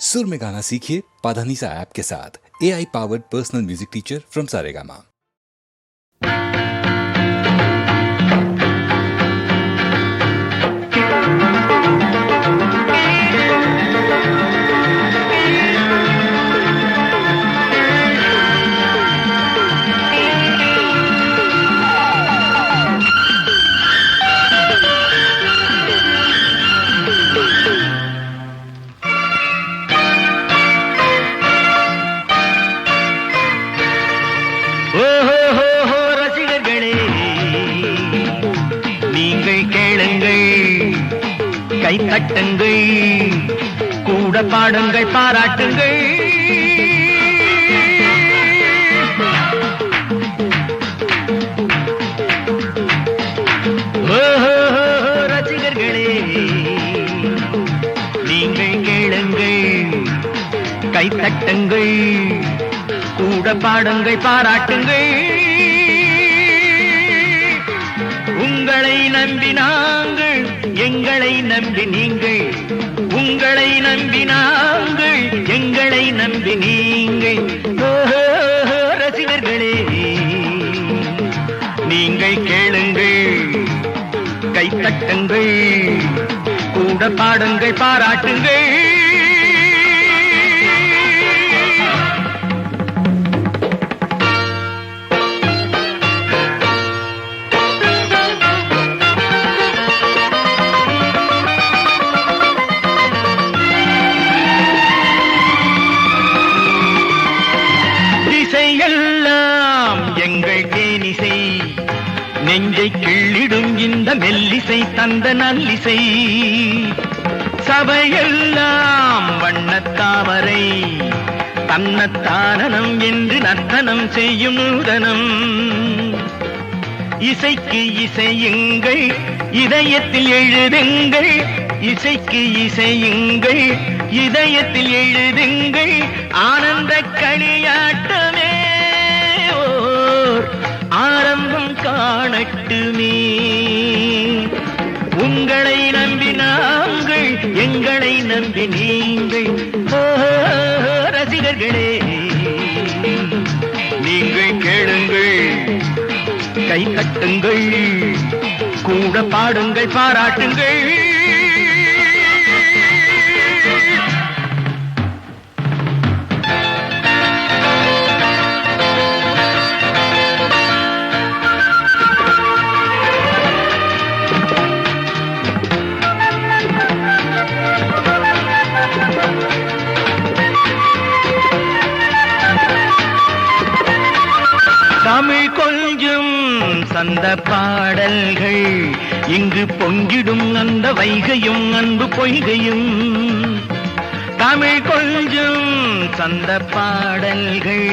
सुर में गाना सीखिए पाधानीसा ऐप के साथ। AI powered personal music teacher from Saregama. கை தட்டுங்கள், கூட பாடுங்கள், பாராட்டுங்கள். ரசிகர்களே நீங்கள் கேளுங்கள், கை தட்டுங்கள், கூட பாடுங்கள், பாராட்டுங்கள். உங்களை நம்பி நாங்கள், எங்களை நம்பி நீங்கள், உங்களை நம்பி நாங்கள், எங்களை நம்பி நீங்கள். ரசிகர்களே நீங்கள் கேளுங்கள், கை தட்டுங்கள், கூட பாடுங்கள், பாராட்டுங்கள். நெஞ்சை கிள்ளிடும் இந்த மெல்லிசை தந்த நல்லிசை, சபையெல்லாம் வண்ணத்தாமரை தன்னத்தானனம் என்று நர்த்தனம் செய்யும் நூதனம். இசைக்கு இசையுங்கள், இதயத்தில் எழுதுங்கள், இசைக்கு இசையுங்கள், இதயத்தில் எழுதுங்கள். ஆனந்த களியாட்டமே ஆரம்பம் காணட்டுமே. உங்களை நம்பி நாங்கள், எங்களை நம்பி நீங்கள். ரசிகர்களே நீங்கள் கேளுங்கள், கை தட்டுங்கள், கூட பாடுங்கள், பாராட்டுங்கள். தமிழ் கொஞ்சம் சந்த பாடல்கள், இங்கு பொங்கிடும் அந்த வைகையும் அன்பு பொய்கையும். தமிழ் கொஞ்சம் சந்த பாடல்கள்,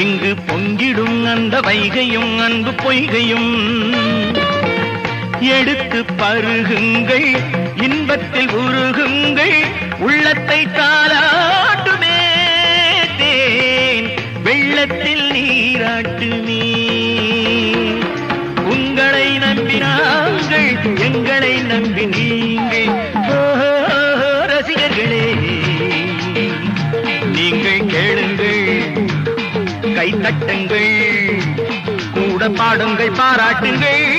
இங்கு பொங்கிடும் அந்த வைகையும் அன்பு பொய்கையும். எடுத்து பருகுங்கள், இன்பத்தில் உருகுங்கள், உள்ளத்தை தாலாட்டுமே தேன் வெள்ளத்தில் நீராட்டுமே. உங்களை நம்பி நாங்கள், எங்களை நம்பி நீங்கள். ரசிகர்களே நீங்கள் கேளுங்கள், கை தட்டுங்கள், கூட பாடுங்கள், பாராட்டுங்கள்.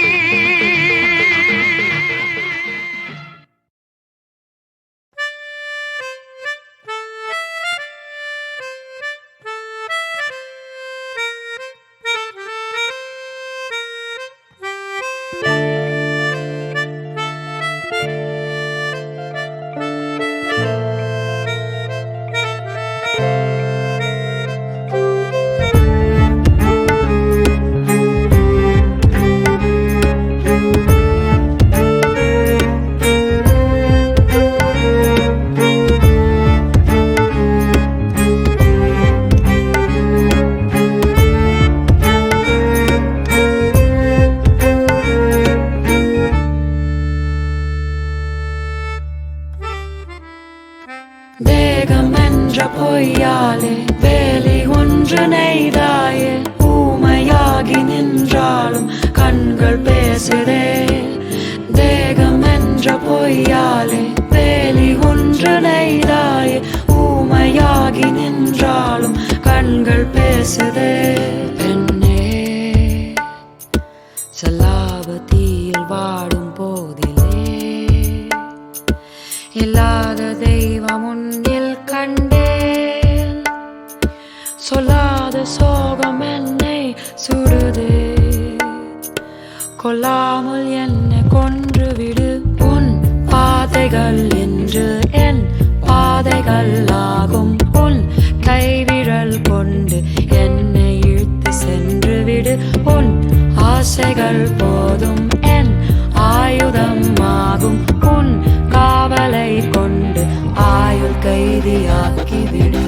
பொய்யாலே வேலி ஒன்று நெய்தாயே, ஊமையாகி நின்றாலும் கண்கள் பேசுதே. தேகம் என்ற பொய்யாலே வேலி ஒன்று நெய்தாயே, கண்கள் பேசுதே பெண்ணே சல்லாபத்தியில் வாடும் போதிலே இல்லாத தெய்வம் உன்னில் கண்டேன் சொல்லாத சோகம் என்னை சுடுதே கொல்லாமல் என்னை கொன்றுவிடு உன் பாதைகள் என்று என் பாதைகள் ஆகும் உன் கைவிரல் கொண்டு என்னை இழுத்து சென்று விடு உன் ஆசைகள் போதும் என் ஆயுதம் ஆகும் உன் காவலை கொண்டு ஆயுள் கைதியாக்கிவிடு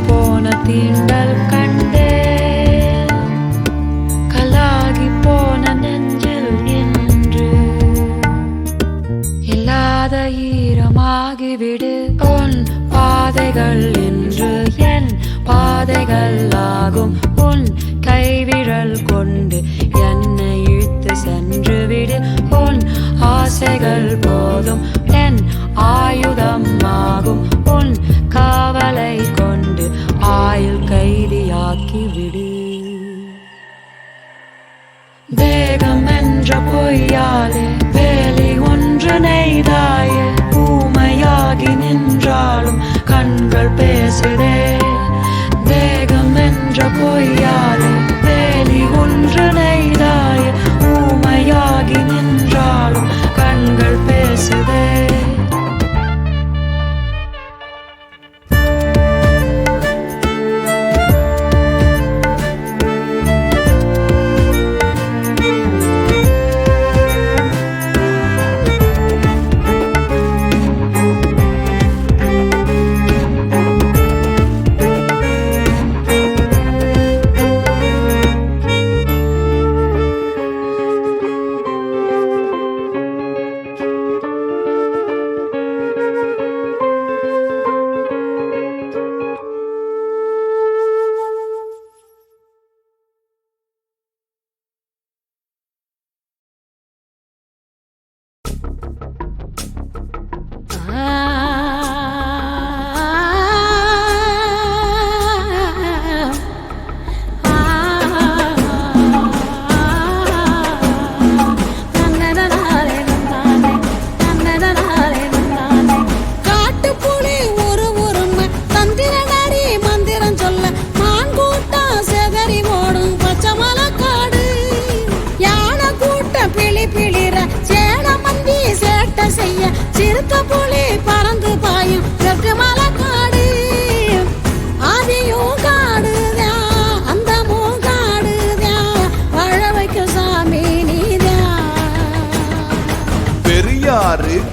போன தீண்டல் கண்டே கலாகி போன நெஞ்சில் என்று இல்லாத ஈரமாகிவிடு உன் பாதைகள் என்று என் பாதைகள் ஆகும் உன் கைவிரல் கொண்டு என்னை இழுத்து சென்று விடு உன் ஆசைகள் போதும் என் ஆயுதம் ஆகும் உன் காவலை கொண்டு ஆயுள் கைதியாக்கிவிடு வேகம் என்ற பொய்யாலே வேலி ஒன்று நெய்தாயே ஊமையாகி நின்றாலும் கண்கள் பேசுதே வேகம் என்ற பொய்யாலே வேலி ஒன்று நெய்தாயே ஊமையாகி நின்றாலும் கண்கள் பேசுதே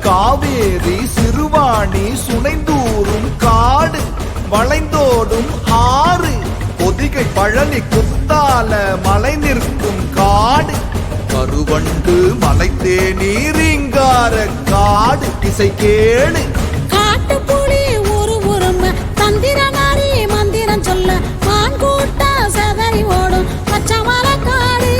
காவேரி சிறுவாணி சுனைந்தூரும் காடு வளைந்தோடும் ஆறு பொதிகை பழனி குத்தால மலை நிற்கும் காடு கருவண்டு மலைத்தே நீரிங்கார காடு இசை கேளு காட்டு புலி ஒரு உரும தந்திர நாரி மந்திரம் சொல்ல மான் கூட்ட செதறி ஓடும் பச்சமல காடு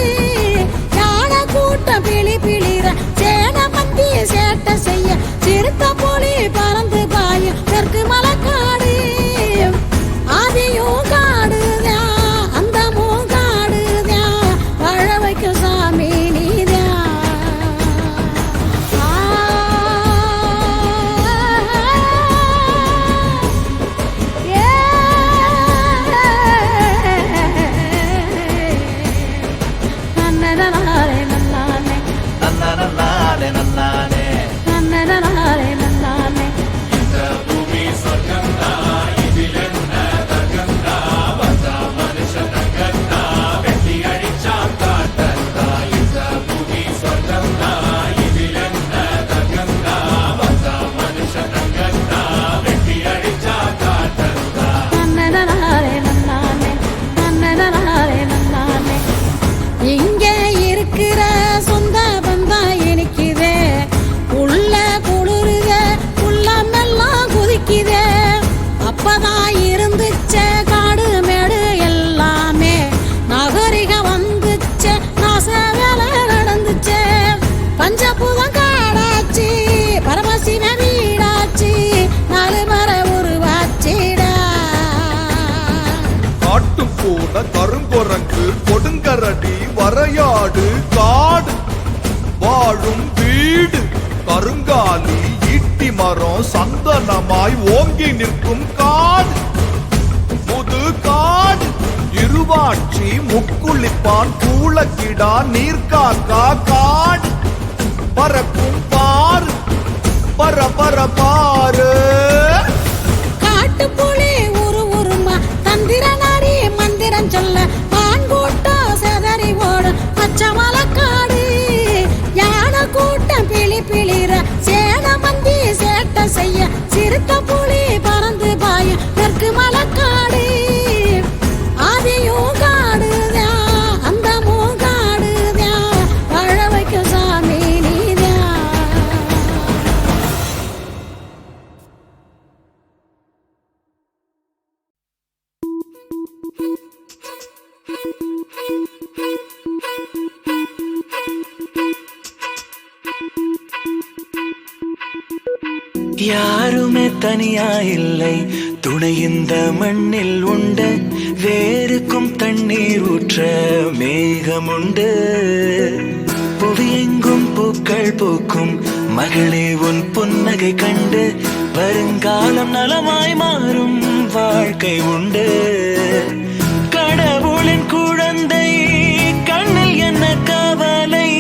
யானை கூட்ட பிளி பிளிர சேன மந்தி சேட்ட செய்ய சிறுத்த புலி பறந்து பாயும் தெற்கு மலக்காடு ஆதியும் காடுதா அந்த மூங்காடுதா வாழ வைக்கும் சாமி நீதா நன்னானே நன்னனாலே நன்னானே நன்னனாலே நன்னானே நன்னனாலே நன்னானே இங்க இருக்கிற சொந்த பந்தம் இனிக்குதே உள்ள குளிருதே உள்ளமெல்லாம் குதிக்குதே அப்பதான் இருந்துச்சே காடு மேடு எல்லாமே நாகரிகம் வந்துச்சே நாச வேலை நடந்துச்சே பஞ்சபூதம் காடாச்சு பரமசிவ வீடாச்சு நாலு மர உருவாச்சிடா காட்டு போன கருங்குரங்கு கொடுங்கரடி வரையாடு காடு வாழும் வீடு கருங்காலி ஈட்டி மரம் சந்தனமாய் ஓங்கி நிற்கும் காடு புது காடு இருவாட்சி முக்குளிப்பான் கூளக்கிடா நீர்காக்கா காடு பறக்கும் பாரு பர பாரு காட்டுப்புலி உருமா தந்திர நாடி மந்திரம் சொல்ல மான் கூட்டம் செதறி ஓடும் பச்சை மலக்காடு யானை கூட்டம் பிளிர சேன மந்தி சேட்டை செய்ய சிறுத்த புலி பறந்து பாயும் தெற்கு மலக்காடு ஆதியும் காடுதான் அந்த மூகாடுதான் வாழ வைக்கும் சாமி நீதான் யாருமே தனியா இல்லை துணை இந்த மண்ணில் உண்டு வேருக்கும் தண்ணீர் ஊற்ற மேகம் உண்டு புவியெங்கும் பூக்கள் பூக்கும் மகளே உன் புன்னகை கண்டு வருங்காலம் நலமாய் மாறும் வாழ்க்கை உண்டு கடவுளின் குழந்தை கண்ணில் என்ன கவலை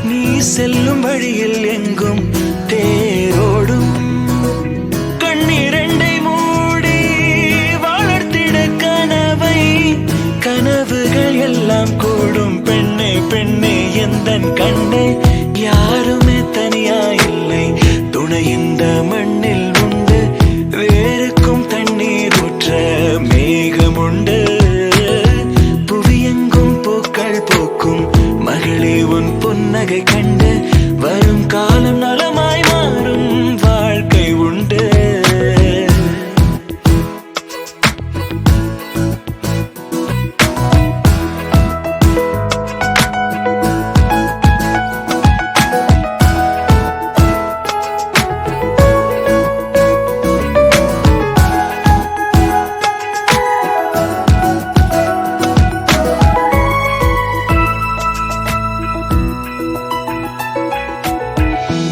நீ செல்லும் வழியில் எங்கும் தேரோடும் கண்ணிரண்டை மூடி வளர்த்திட கனவை கனவுகள் எல்லாம் கூடும் பெண்ணே பெண்ணே எந்தன் கண்ணே யாருமே தனியா இல்லை துணை இந்த மண்ணில் உண்டு வேருக்கும் தண்ணீர் ஊற்ற மேகம் உண்டு புவியெங்கும் பூக்கள் பூக்கும் மகளே உன் புன்னகை கண்டு வரும் காலம் நலமாய் மாறும் வாழ்க்கை உண்டு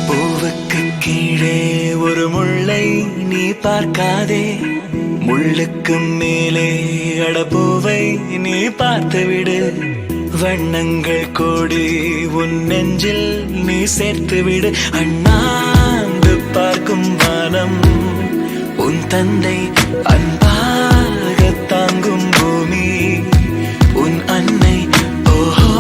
பூவுக்கு கீழே ஒரு முள்ளை நீ பார்க்காதே முள்ளுக்கு மேலே அடப்பூவை நீ பார்த்து விடு வண்ணங்கள் கோடி உன் நெஞ்சில் நீ சேர்த்து விடு அண்ணாந்து பார்க்கும் வானம் உன் தந்தை அன்பாக தாங்கும் பூமி உன் அன்னை ஓஹோ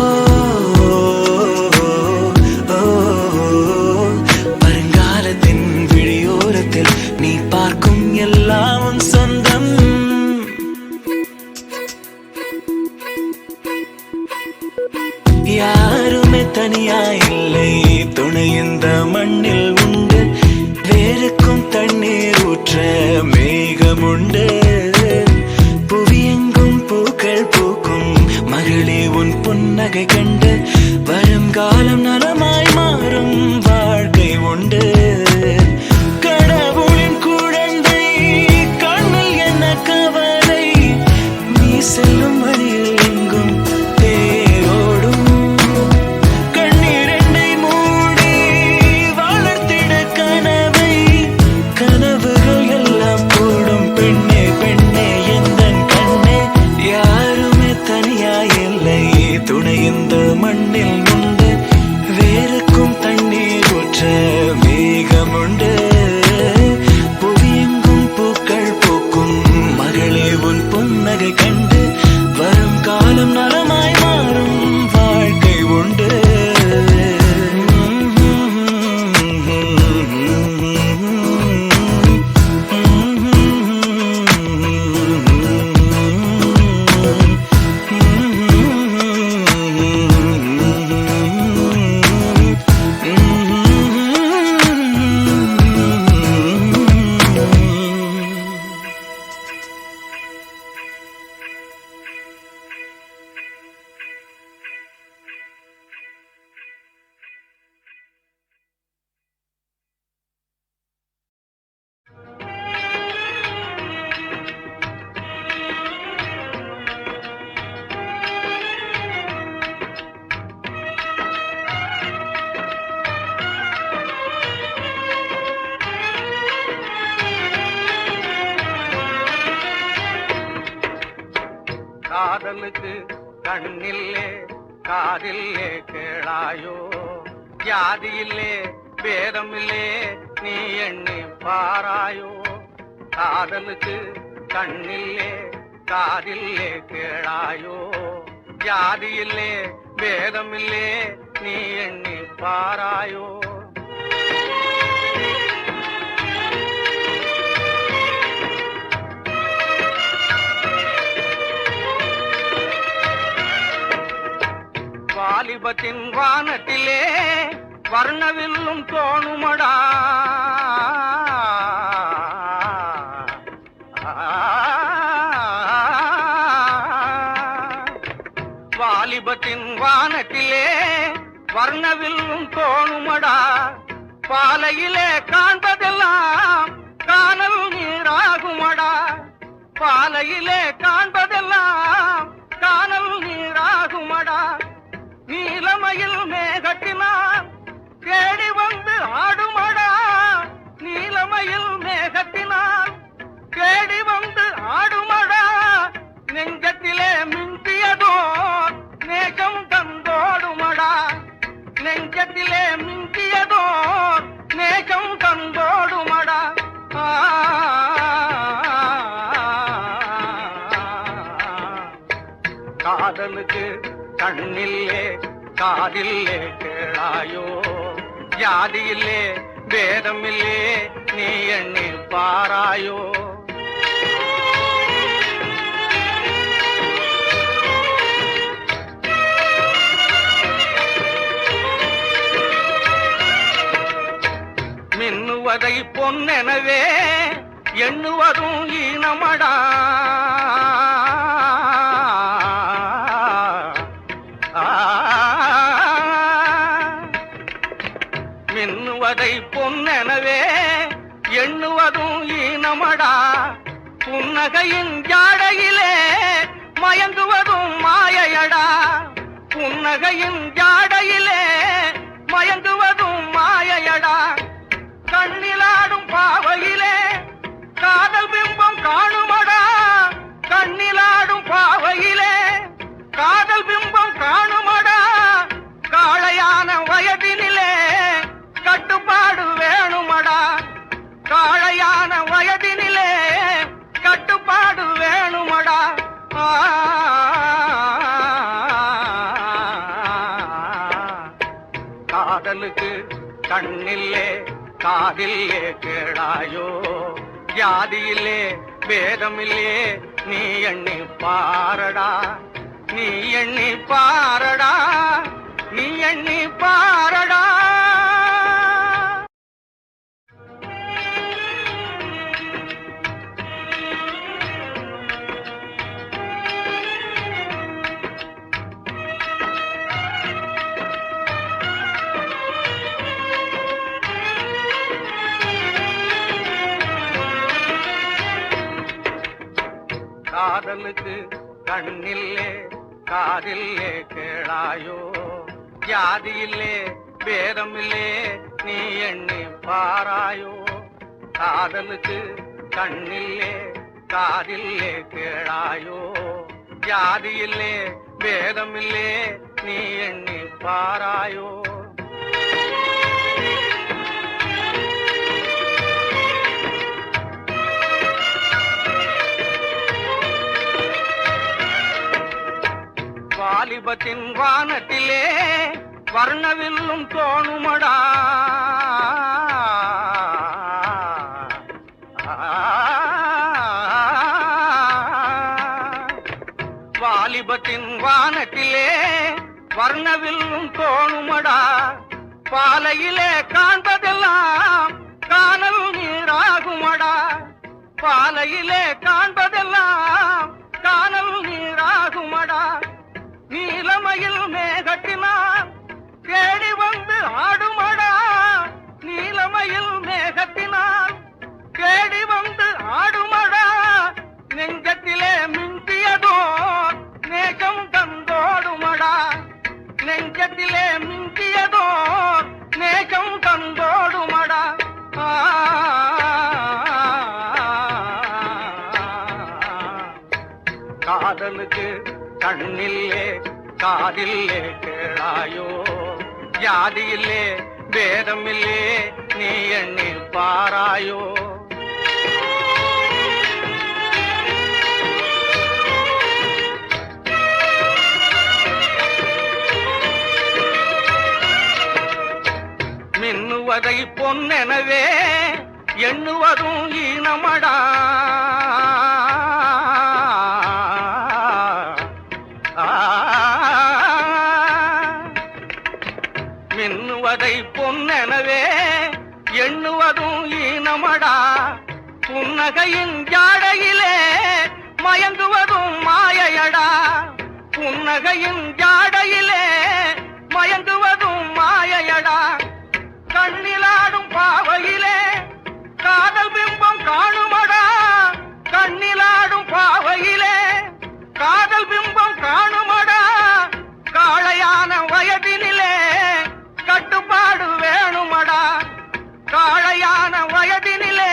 வருங்காலத்தின் விழியோரத்தில் நீ பார்க்கும் எல்லாம் உன் சொந்தம் யாருமே தனியா இல்லை துணை இந்த மண்ணில் உண்டு வேருக்கும் தண்ணீர் ஊற்ற மேகம் உண்டு புவியெங்கும் பூக்கள் பூக்கும் மகளே உன் புன்னகை கண்டு வரும் காலம் நலமாய் மாறும் வாழ்க்கை உண்டு கடவுளின் குழந்தை கண்ணில் என்ன கவலை நீ செல்லும் வழியில் எங்கும் தேரோடும் கண்ணிரண்டை மூடி வளர்த்திட கனவை கனவுகள் எல்லாம் கூடும் பெண்ணே பெண்ணே எந்தன் கண்ணே யாருமே தனியா இல்லை துணை இந்த மண்ணில் உண்டு வேருக்கும் தண்ணீர் காதலுக்கு கண்ணில்லே காதில்லே கேளாயோ ஜாதியில்லே பேதமில்லே நீ எண்ணி பாராயோ காதலுக்கு கண்ணில்லே காதில்லே கேளாயோ ஜாதியில்லே பேதமில்லே நீ எண்ணி பாராயோ வாலிபத்தின் வானத்திலே வர்ணவில்லும் தோணுமடா வாலிபத்தின் வானத்திலே வர்ணவில்லும் தோணுமடா பாலையிலே காண்பதெல்லாம் காணல் நீராகுமடா பாலையிலே காண்பதெல்லாம் காணல் நீராகுமடா நீலமயில் மேகத்தினால் தேடி வந்து ஆடுமடா நீலமயில் மேகத்தினால் தேடி வந்து ஆடுமடா நெஞ்சத்திலே மிஞ்சியதோ நேசம் தந்தோடுமடா நெஞ்சத்திலே மிஞ்சியதோ நேசம் தந்தோடுமடா காதலுக்கு கண்ணில்லே காதில்லே கேளாயோ ஜாதியில்லே பேதமில்லே நீ எண்ணி பாராயோ மின்னுவதை பொன்னெனவே எண்ணுவதும் ஈனமடா மின்னுவதை பொன்னெனவே எண்ணுவதும் ஈனமடா புன்னகையின் ஜாடையிலே மயங்குவதும் மாயையடா புன்னகையின் ஜாடையிலே மயங்குவதும் மாயையடா கண்ணிலாடும் பாவையிலே காதல் பிம்பம் காணுமடா கண்ணிலாடும் பாவையிலே காதல் பிம்பம் காணுமடா காளையான வயதினிலே கட்டுப்பாடு வேணுமடா காளையான வயதினிலே கட்டுப்பாடு வேணுமடா காதலுக்கு கண்ணில்லே காதில்லே கேளாயோ ஜாதியில்லே பேதமில்லே நீ எண்ணி பாரடா நீ எண்ணி பாரடா நீ எண்ணி பாரடா காதலுக்கு கண்ணில்லே காதில்லே கேளாயோ ஜாதியில்லே பேதமில்லே நீ எண்ணி பாராயோ காதலுக்கு கண்ணில்லே காதில்லே கேளாயோ ஜாதியில்லே பேதமில்லே நீ எண்ணி பாராயோ வாலிபத்தின் வானத்திலே வர்ணவில்லும் தோணுமடா வாலிபத்தின் வானத்திலே வர்ணவில்லும் தோணுமடா பாலையிலே காண்பதெல்லாம் காணல் நீராகுமடா பாலையிலே காண்பதெல்லாம் காணல் நீராகுமடா நீலமயில் மேகத்தினால் தேடி வந்து ஆடுமடா நீலமயில் மேகத்தினால் தேடி வந்து ஆடுமடா நெஞ்சத்திலே மிஞ்சியதோ நேசம் தந்தோடுமடா நெஞ்சத்திலே மிஞ்சியதோ நேசம் தந்தோடுமடா காதலுக்கு கண்ணில்லே காதில்லே கேளாயோ ஜாதியில்லே பேதமில்லே நீ எண்ணி பாராயோ மின்னுவதை பொன்னெனவே எண்ணுவதும் ஈனமடா மின்னுவதை பொன்னெனவே எண்ணுவதும் ஈனமடா புன்னகையின் ஜாடையிலே மயங்குவதும் மாயையடா புன்னகையின் ஜாடையிலே மயங்குவதும் மாயையடா கண்ணிலாடும் பாவையிலே காதல் பிம்பம் காணுமடா கண்ணிலாடும் பாவையிலே காதல் பிம்பம் காணுமடா காளையான வயதினிலே கட்டுப்பாடு வேணுமடா காளையான வயதினிலே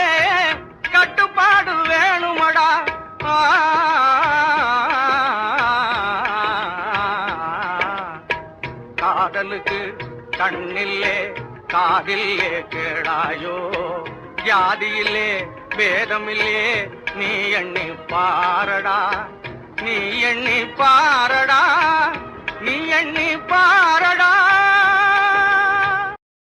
கட்டுப்பாடு வேணுமடா காதலுக்கு கண்ணில்லே காதில்லே கேளாயோ ஜாதியில்லே பேதமில்லே நீ எண்ணி பாரடா நீ எண்ணி பாரடா நீ எண்ணி பாரடா